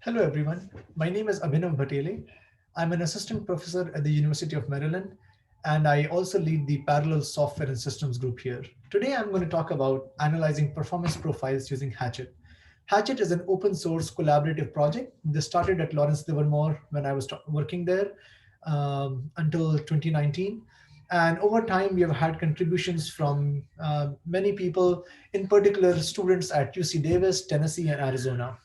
Hello, everyone. My name is Abhinav Bhatele. I'm an assistant professor at the University of Maryland, and I also lead the parallel software and systems group here. Today, I'm going to talk about analyzing performance profiles using Hatchet. Hatchet is an open source collaborative project. This started at Lawrence Livermore when I was working there until 2019. And over time, we have had contributions from many people, in particular students at UC Davis, Tennessee, and Arizona.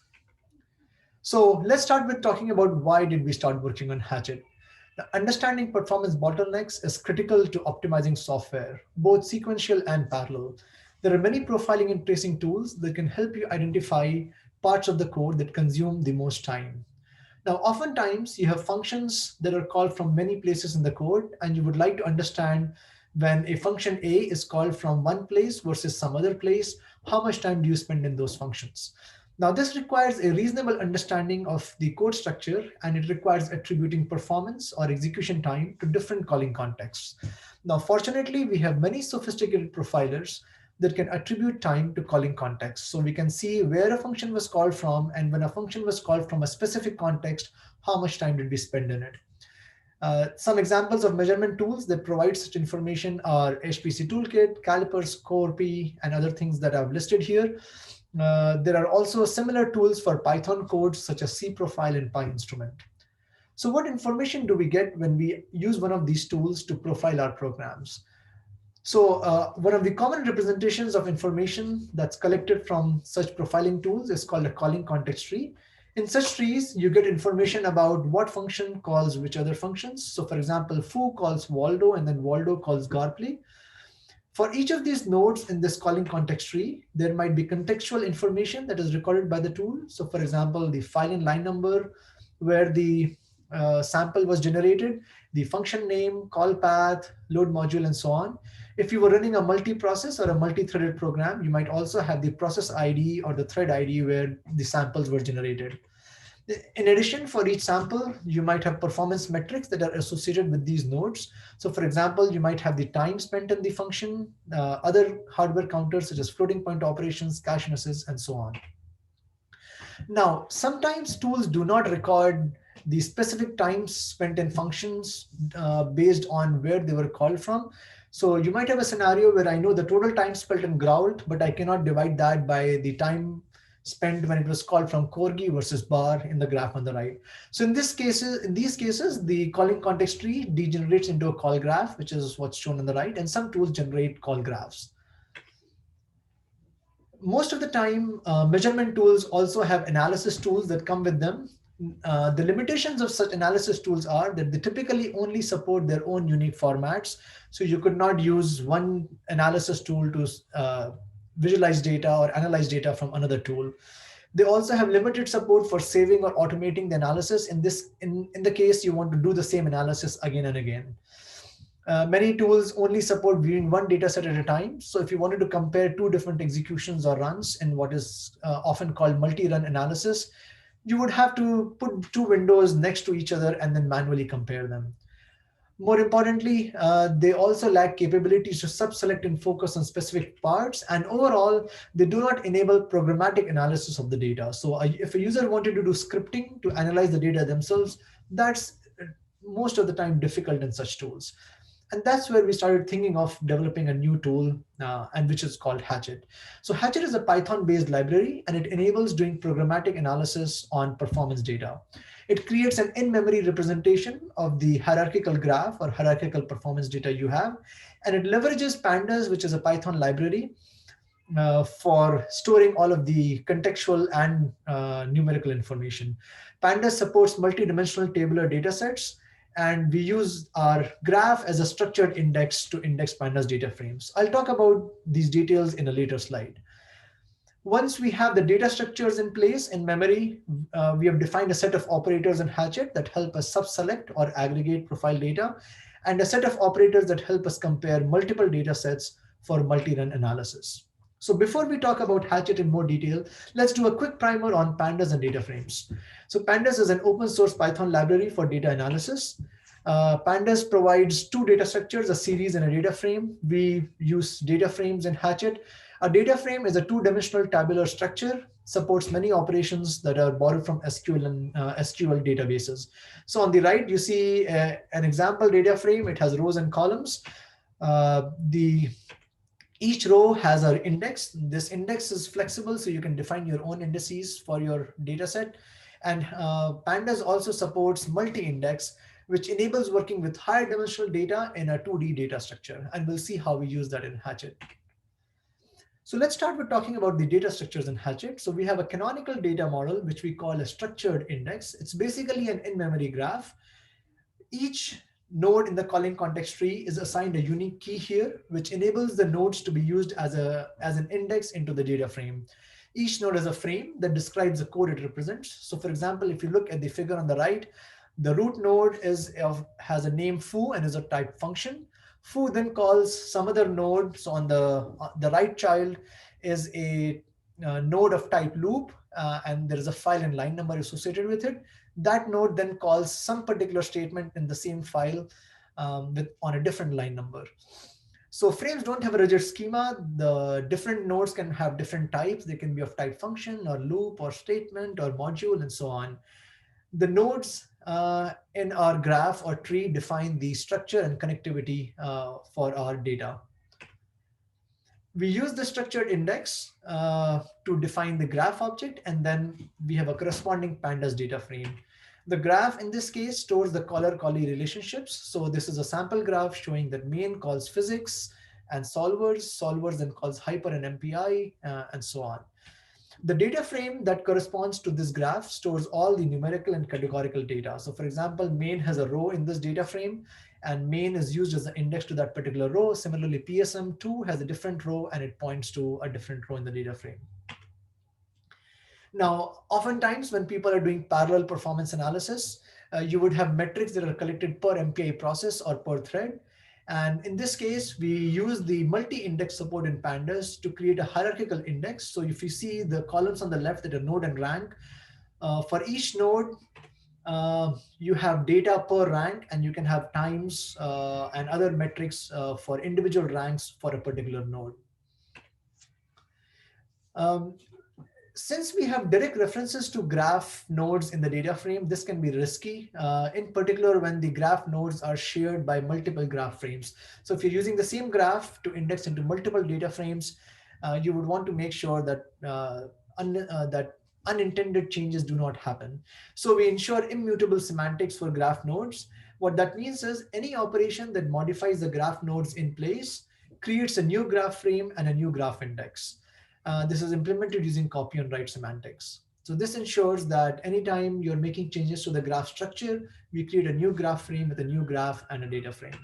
So let's start with talking about why did we start working on Hatchet. The understanding performance bottlenecks is critical to optimizing software, both sequential and parallel. There are many profiling and tracing tools that can help you identify parts of the code that consume the most time. Now, oftentimes you have functions that are called from many places in the code, and you would like to understand when a function A is called from one place versus some other place, how much time do you spend in those functions? Now, this requires a reasonable understanding of the code structure, and it requires attributing performance or execution time to different calling contexts. Now, fortunately, we have many sophisticated profilers that can attribute time to calling context. So we can see where a function was called from, and when a function was called from a specific context, how much time did we spend in it. Some examples of measurement tools that provide such information are HPC Toolkit, Calipers, CoreP, and other things that I've listed here. There are also similar tools for Python codes such as cprofile and PyInstrument. So what information do we get when we use one of these tools to profile our programs? So one of the common representations of information that's collected from such profiling tools is called a calling context tree. In such trees, you get information about what function calls which other functions. So for example, foo calls Waldo and then Waldo calls Garplay. For each of these nodes in this calling context tree, there might be contextual information that is recorded by the tool. So for example, the file and line number where the sample was generated, the function name, call path, load module, and so on. If you were running a multi-process or a multi-threaded program, you might also have the process ID or the thread ID where the samples were generated. In addition, for each sample, you might have performance metrics that are associated with these nodes. So for example, you might have the time spent in the function, other hardware counters such as floating point operations, cache misses, and so on. Now, sometimes tools do not record the specific times spent in functions based on where they were called from. So you might have a scenario where I know the total time spent in Grout, but I cannot divide that by the time spent when it was called from Corgi versus bar in the graph on the right. So in these cases, the calling context tree degenerates into a call graph, which is what's shown on the right, and some tools generate call graphs. Most of the time, measurement tools also have analysis tools that come with them. The limitations of such analysis tools are that they typically only support their own unique formats. So you could not use one analysis tool to visualize data or analyze data from another tool. They also have limited support for saving or automating the analysis. In the case you want to do the same analysis again and again. Many tools only support viewing one data set at a time. So if you wanted to compare two different executions or runs in what is often called multi-run analysis, you would have to put two windows next to each other and then manually compare them. More importantly, they also lack capabilities to sub-select and focus on specific parts. And overall, they do not enable programmatic analysis of the data. So if a user wanted to do scripting to analyze the data themselves, that's most of the time difficult in such tools. And that's where we started thinking of developing a new tool, and which is called Hatchet. So Hatchet is a Python-based library, and it enables doing programmatic analysis on performance data. It creates an in-memory representation of the hierarchical graph or hierarchical performance data you have, and it leverages pandas, which is a Python library, for storing all of the contextual and numerical information. Pandas supports multi-dimensional tabular data sets, and we use our graph as a structured index to index pandas data frames. I'll talk about these details in a later slide. Once we have the data structures in place in memory, we have defined a set of operators in Hatchet that help us sub-select or aggregate profile data, and a set of operators that help us compare multiple data sets for multi-run analysis. So before we talk about Hatchet in more detail, let's do a quick primer on pandas and data frames. So pandas is an open source Python library for data analysis. Pandas provides two data structures, a series and a data frame. We use data frames in Hatchet. A data frame is a two-dimensional tabular structure. supports many operations that are borrowed from SQL and SQL databases. So on the right, you see an example data frame. It has rows and columns. The Each row has an index. This index is flexible, so you can define your own indices for your data set. And Pandas also supports multi-index, which enables working with higher dimensional data in a 2D data structure. And we'll see how we use that in Hatchet. So let's start with talking about the data structures in Hatchet. So we have a canonical data model, which we call a structured index. It's basically an in-memory graph. Each node in the calling context tree is assigned a unique key here, which enables the nodes to be used as an index into the data frame. Each node has a frame that describes the code it represents. So for example, if you look at the figure on the right, the root node has a name foo and is a type function. Foo then calls some other node. So on the right child is a node of type loop, and there is a file and line number associated with it. That node then calls some particular statement in the same file on a different line number. So frames don't have a rigid schema. The different nodes can have different types. They can be of type function or loop or statement or module and so on. The nodes in our graph or tree define the structure and connectivity for our data. We use the structured index to define the graph object, and then we have a corresponding pandas data frame. The graph in this case stores the caller-callee relationships. So this is a sample graph showing that main calls physics and solvers then calls hyper and MPI, and so on. The data frame that corresponds to this graph stores all the numerical and categorical data. So for example, main has a row in this data frame, and main is used as an index to that particular row. Similarly, PSM2 has a different row and it points to a different row in the data frame. Now, oftentimes when people are doing parallel performance analysis, you would have metrics that are collected per MPI process or per thread. And in this case, we use the multi-index support in pandas to create a hierarchical index. So if you see the columns on the left that are node and rank, for each node, you have data per rank, and you can have times and other metrics for individual ranks for a particular node. Since we have direct references to graph nodes in the data frame, this can be risky, in particular when the graph nodes are shared by multiple graph frames. So if you're using the same graph to index into multiple data frames, you would want to make sure that that unintended changes do not happen. So we ensure immutable semantics for graph nodes. What that means is any operation that modifies the graph nodes in place creates a new graph frame and a new graph index. This is implemented using copy and write semantics. So this ensures that anytime you're making changes to the graph structure, we create a new graph frame with a new graph and a data frame.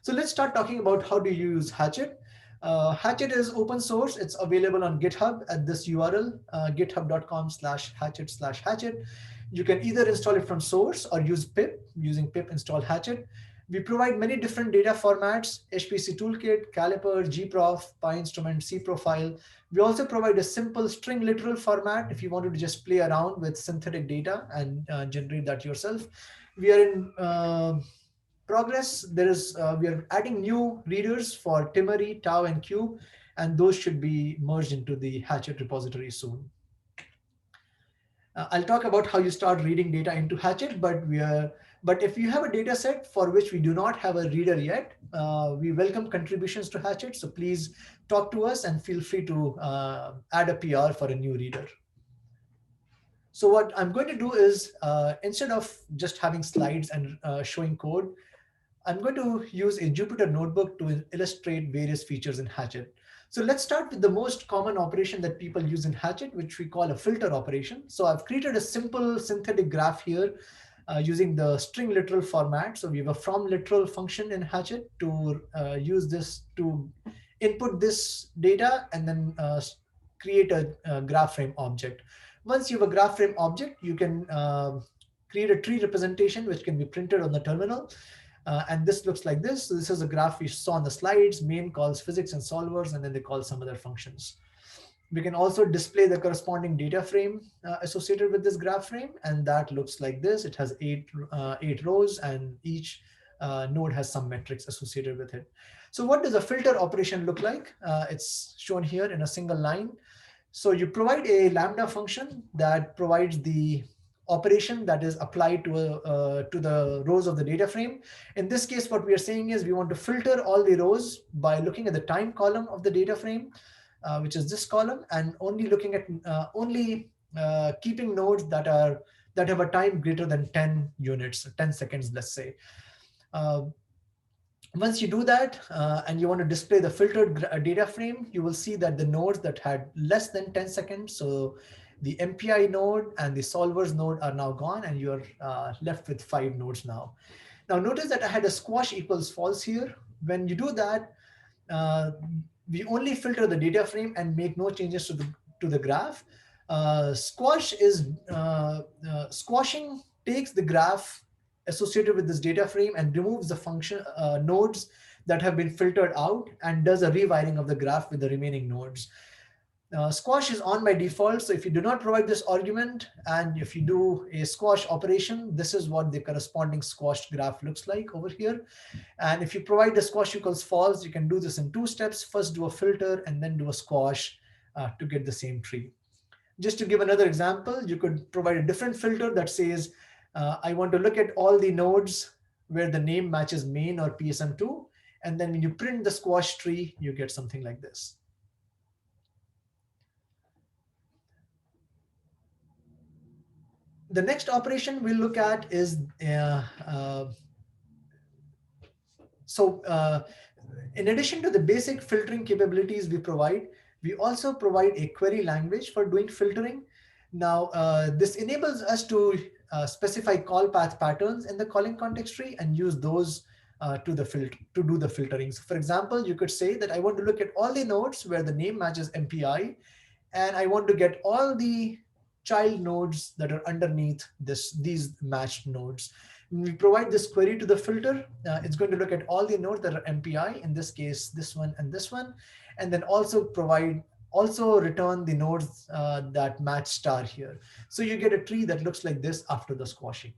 So let's start talking about how to use Hatchet. Hatchet is open source. It's available on GitHub at this URL, github.com/hatchet/hatchet. You can either install it from source or use pip, using pip install Hatchet. We provide many different data formats: HPC Toolkit, Caliper, gprof, PyInstrument, cprofile. We also provide a simple string literal format if you wanted to just play around with synthetic data and generate that yourself. We are in progress. We are adding new readers for Timmery, Tau, and Cube, and those should be merged into the Hatchet repository soon. I'll talk about how you start reading data into Hatchet, but if you have a data set for which we do not have a reader yet, we welcome contributions to Hatchet. So please talk to us and feel free to add a PR for a new reader. So what I'm going to do is, instead of just having slides and showing code, I'm going to use a Jupyter notebook to illustrate various features in Hatchet. So let's start with the most common operation that people use in Hatchet, which we call a filter operation. So I've created a simple synthetic graph here using the string literal format. So we have a from literal function in Hatchet to use this to input this data and then create a graph frame object. Once you have a graph frame object, you can create a tree representation which can be printed on the terminal. And this looks like this. So this is a graph we saw on the slides. Main calls physics and solvers, and then they call some other functions. We can also display the corresponding data frame associated with this graph frame, and that looks like this. It has eight rows, and each node has some metrics associated with it. So what does a filter operation look like? It's shown here in a single line. So you provide a lambda function that provides the operation that is applied to the rows of the data frame. In this case, what we are saying is we want to filter all the rows by looking at the time column of the data frame, which is this column, and only looking at only keeping nodes that have a time greater than 10 units, 10 seconds, let's say. Uh, Once you do that and you want to display the filtered data frame, you will see that the nodes that had less than 10 seconds, so the MPI node and the solvers node are now gone, and you're left with 5 nodes now. Now notice that I had a squash equals false here. When you do that, uh, we only filter the data frame and make no changes to the graph. Squashing takes the graph associated with this data frame and removes the function nodes that have been filtered out and does a rewiring of the graph with the remaining nodes. Squash is on by default, so if you do not provide this argument and if you do a squash operation, this is what the corresponding squashed graph looks like over here. And if you provide the squash equals false, you can do this in 2 steps. First do a filter and then do a squash to get the same tree. Just to give another example, you could provide a different filter that says, I want to look at all the nodes where the name matches main or PSM2. And then when you print the squash tree, you get something like this. The next operation we'll look at is in addition to the basic filtering capabilities we provide, we also provide a query language for doing filtering. Now, this enables us to specify call path patterns in the calling context tree and use those to do the filtering. So for example, you could say that I want to look at all the nodes where the name matches MPI, and I want to get all the child nodes that are underneath these matched nodes. When we provide this query to the filter, it's going to look at all the nodes that are MPI, in this case, this one and this one, and then also return the nodes that match star here. So you get a tree that looks like this after the squashing.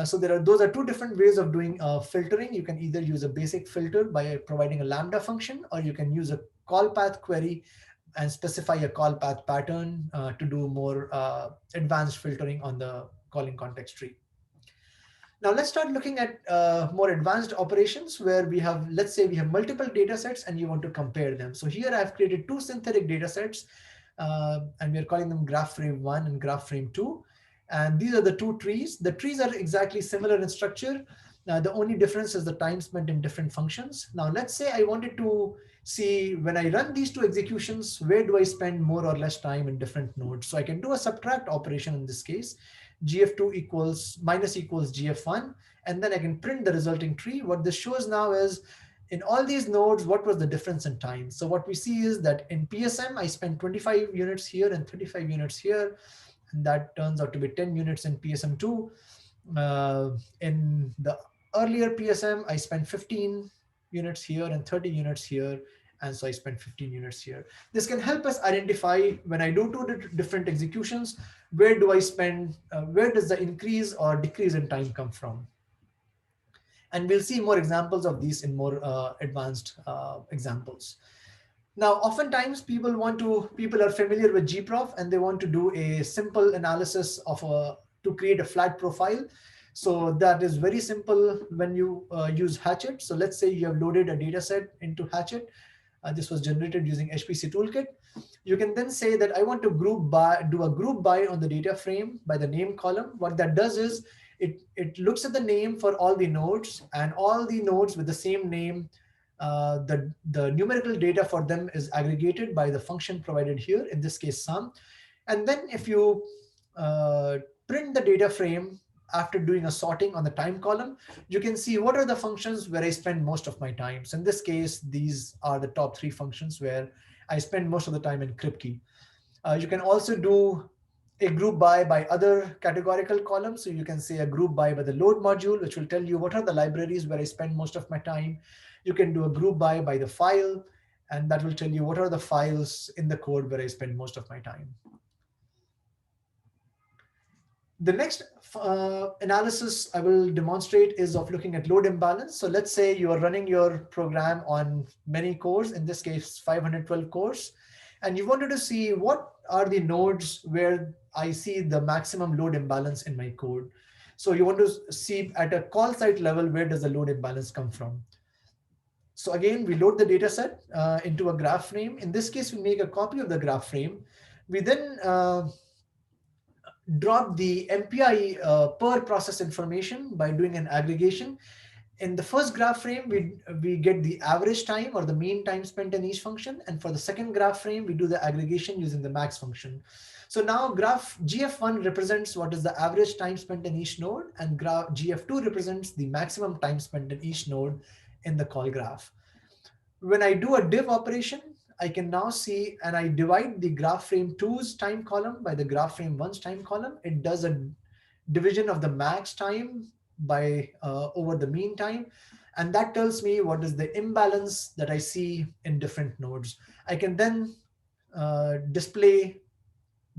So those are 2 different ways of doing filtering. You can either use a basic filter by providing a lambda function, or you can use a call path query and specify a call path pattern to do more advanced filtering on the calling context tree. Now let's start looking at more advanced operations where let's say we have multiple data sets and you want to compare them. So here I've created 2 synthetic data sets and we're calling them graph frame 1 and graph frame 2. And these are the 2 trees. The trees are exactly similar in structure. The only difference is the time spent in different functions. Now let's say I wanted to see when I run these 2 executions, where do I spend more or less time in different nodes? So I can do a subtract operation in this case. gf2 equals minus equals gf1, and then I can print the resulting tree. What this shows now is in all these nodes, what was the difference in time? So what we see is that in PSM, I spent 25 units here and 35 units here, and that turns out to be 10 units in PSM2. In the earlier PSM, I spent 15 units here and 30 units here, and so I spent 15 units here. This can help us identify when I do 2 different executions, where do I spend, where does the increase or decrease in time come from? And we'll see more examples of these in more advanced examples. Now, oftentimes people are familiar with gprof and they want to do a simple analysis to create a flat profile. So that is very simple when you use Hatchet. So let's say you have loaded a data set into Hatchet. This was generated using HPC toolkit. You can then say that I want to do a group by on the data frame by the name column. What that does is it looks at the name for all the nodes, and all the nodes with the same name, the numerical data for them is aggregated by the function provided here, in this case sum. And then if you print the data frame after doing a sorting on the time column, you can see what are the functions where I spend most of my time. So in this case, these are the top 3 functions where I spend most of the time in Kripke. You can also do a group by other categorical columns. So you can say a group by the load module, which will tell you what are the libraries where I spend most of my time. You can do a group by the file, and that will tell you what are the files in the code where I spend most of my time. The next analysis I will demonstrate is of looking at load imbalance. So let's say you are running your program on many cores, in this case 512 cores, and you wanted to see what are the nodes where I see the maximum load imbalance in my code. So you want to see at a call site level, where does the load imbalance come from? So again, we load the data set into a graph frame. In this case, we make a copy of the graph frame. We then drop the MPI per process information by doing an aggregation. In the first graph frame, we get the average time or the mean time spent in each function. And for the second graph frame, we do the aggregation using the max function. So now graph GF1 represents what is the average time spent in each node, and graph GF2 represents the maximum time spent in each node in the call graph. When I do a div operation, I can now see, and I divide the graph frame 2's time column by the graph frame 1's time column. It does a division of the max time by over the mean time. And that tells me what is the imbalance that I see in different nodes. I can then display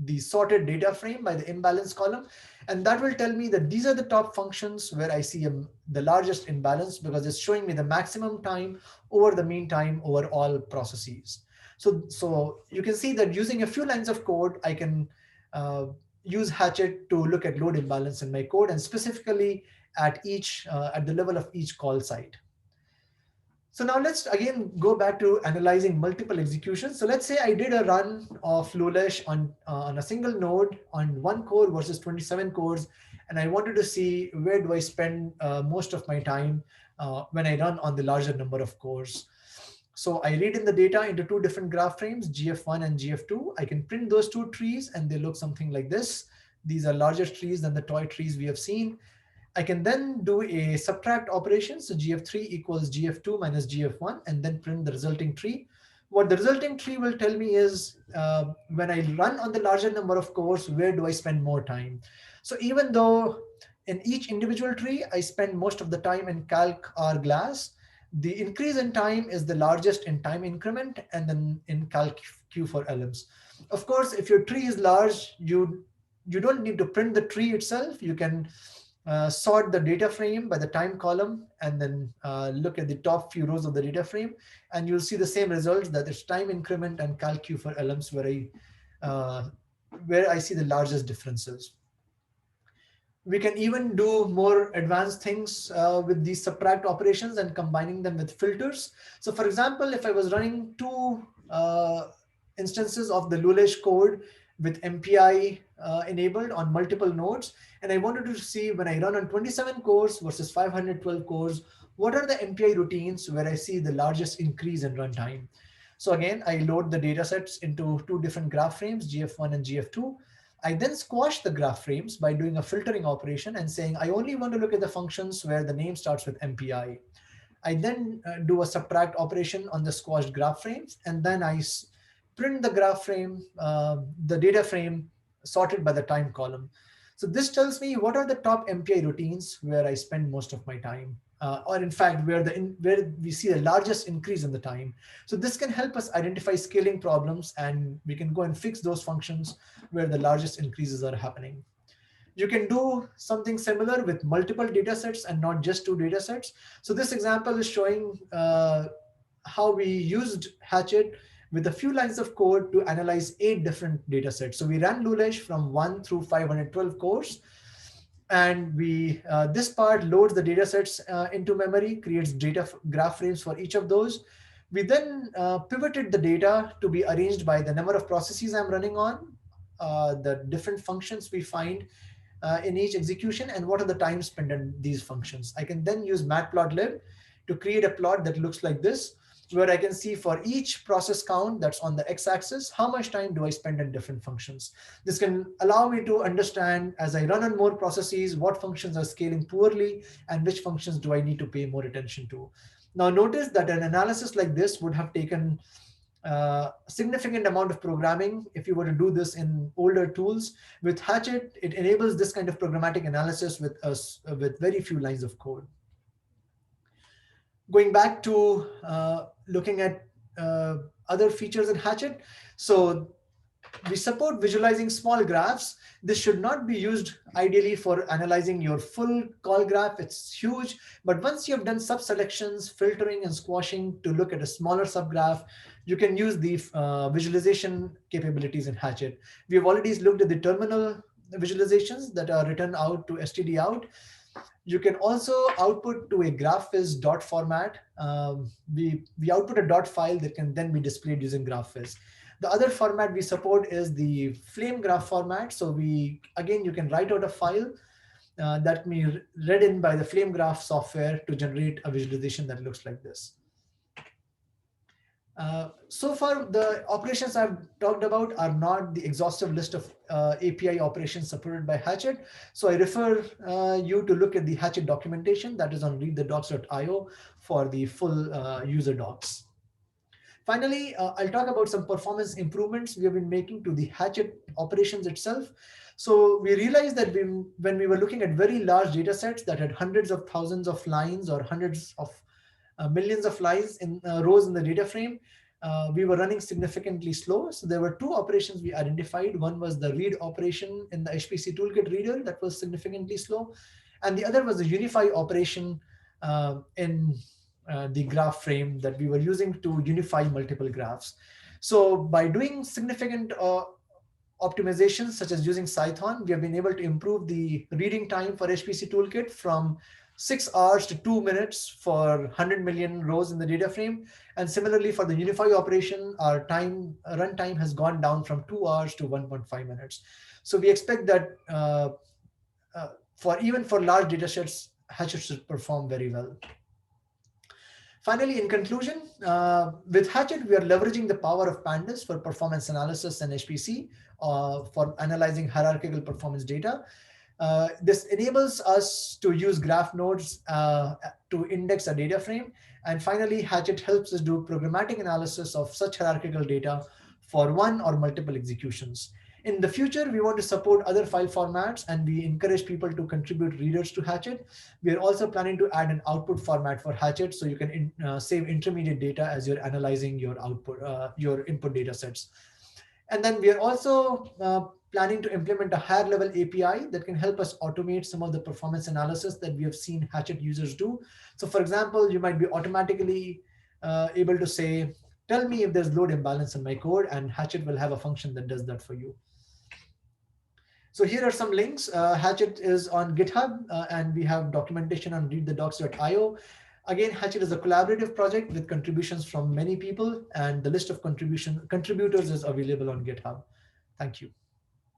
the sorted data frame by the imbalance column. And that will tell me that these are the top functions where I see the largest imbalance, because it's showing me the maximum time over the mean time over all processes. So you can see that using a few lines of code, I can uh, use Hatchet to look at load imbalance in my code, and specifically at the level of each call site. So now let's again go back to analyzing multiple executions. So let's say I did a run of Lulesh on a single node on one core versus 27 cores, and I wanted to see where do I spend most of my time when I run on the larger number of cores. So I read in the data into two different graph frames, GF1 and GF2. I can print those two trees, and they look something like this. These are larger trees than the toy trees we have seen. I can then do a subtract operation. So GF3 equals GF2 minus GF1, and then print the resulting tree. What the resulting tree will tell me is when I run on the larger number of cores, where do I spend more time? So even though in each individual tree, I spend most of the time in calc or glass, the increase in time is the largest in time increment, and then in calc q for lms. Of course, if your tree is large, you don't need to print the tree itself. You can sort the data frame by the time column, and then look at the top few rows of the data frame, and you'll see the same results, that it's time increment and calc q for lms uh, where I see the largest differences. We can even do more advanced things with these subtract operations and combining them with filters. So for example, if I was running two instances of the Lulesh code with MPI enabled on multiple nodes, and I wanted to see when I run on 27 cores versus 512 cores, what are the MPI routines where I see the largest increase in runtime. So again, I load the data sets into two different graph frames, GF1 and GF2. I then squash the graph frames by doing a filtering operation and saying, I only want to look at the functions where the name starts with MPI. I then do a subtract operation on the squashed graph frames, and then print the graph frame, the data frame sorted by the time column. So this tells me what are the top MPI routines where I spend most of my time, or in fact, where we see the largest increase in the time. So this can help us identify scaling problems, and we can go and fix those functions where the largest increases are happening. You can do something similar with multiple data sets and not just two data sets. So this example is showing how we used Hatchet with a few lines of code to analyze 8 different data sets. So we ran Lulesh from 1 through 512 cores, and this part loads the data sets into memory, creates data graph frames for each of those. We then pivoted the data to be arranged by the number of processes I'm running on, the different functions we find in each execution, and what are the time spent on these functions. I can then use matplotlib to create a plot that looks like this, where I can see for each process count that's on the x-axis, how much time do I spend on different functions. This can allow me to understand, as I run on more processes, what functions are scaling poorly and which functions do I need to pay more attention to. Now notice that an analysis like this would have taken a significant amount of programming if you were to do this in older tools. With Hatchet, it enables this kind of programmatic analysis with very few lines of code. Going back to looking at other features in Hatchet. So We support visualizing small graphs. This should not be used ideally for analyzing your full call graph. It's huge. But once you have done sub-selections, filtering, and squashing to look at a smaller subgraph, you can use the visualization capabilities in Hatchet. We have already looked at the terminal visualizations that are written out to std out. You can also output to a graphviz dot format. We output a dot file that can then be displayed using graphviz. The other format we support is the flame graph format. So you can write out a file that can be read in by the flame graph software to generate a visualization that looks like this. So far, the operations I've talked about are not the exhaustive list of API operations supported by Hatchet. So I refer you to look at the Hatchet documentation that is on readthedocs.io for the full user docs. Finally, I'll talk about some performance improvements we have been making to the Hatchet operations itself. So we realized that when we were looking at very large data sets that had hundreds of thousands of lines or hundreds of millions of lines in rows in the data frame, we were running significantly slow. So there were two operations we identified. One was the read operation in the HPC toolkit reader that was significantly slow. And the other was the unify operation in the graph frame that we were using to unify multiple graphs. So by doing significant optimizations, such as using Python, we have been able to improve the reading time for HPC toolkit from 6 hours to 2 minutes for 100 million rows in the data frame. And similarly, for the unify operation, our runtime has gone down from 2 hours to 1.5 minutes. So we expect that even for large data sets, Hatchet should perform very well. Finally, in conclusion, with Hatchet, we are leveraging the power of pandas for performance analysis and HPC for analyzing hierarchical performance data. This enables us to use graph nodes to index a data frame. And finally, Hatchet helps us do programmatic analysis of such hierarchical data for one or multiple executions. In the future, we want to support other file formats, and we encourage people to contribute readers to Hatchet. We are also planning to add an output format for Hatchet so you can save intermediate data as you're analyzing your input data sets. And then we are also planning to implement a higher level API that can help us automate some of the performance analysis that we have seen Hatchet users do. So for example, you might be automatically able to say, tell me if there's load imbalance in my code, and Hatchet will have a function that does that for you. So here are some links. Hatchet is on GitHub, and we have documentation on readthedocs.io. Again, Hatchet is a collaborative project with contributions from many people, and the list of contributors is available on GitHub. Thank you.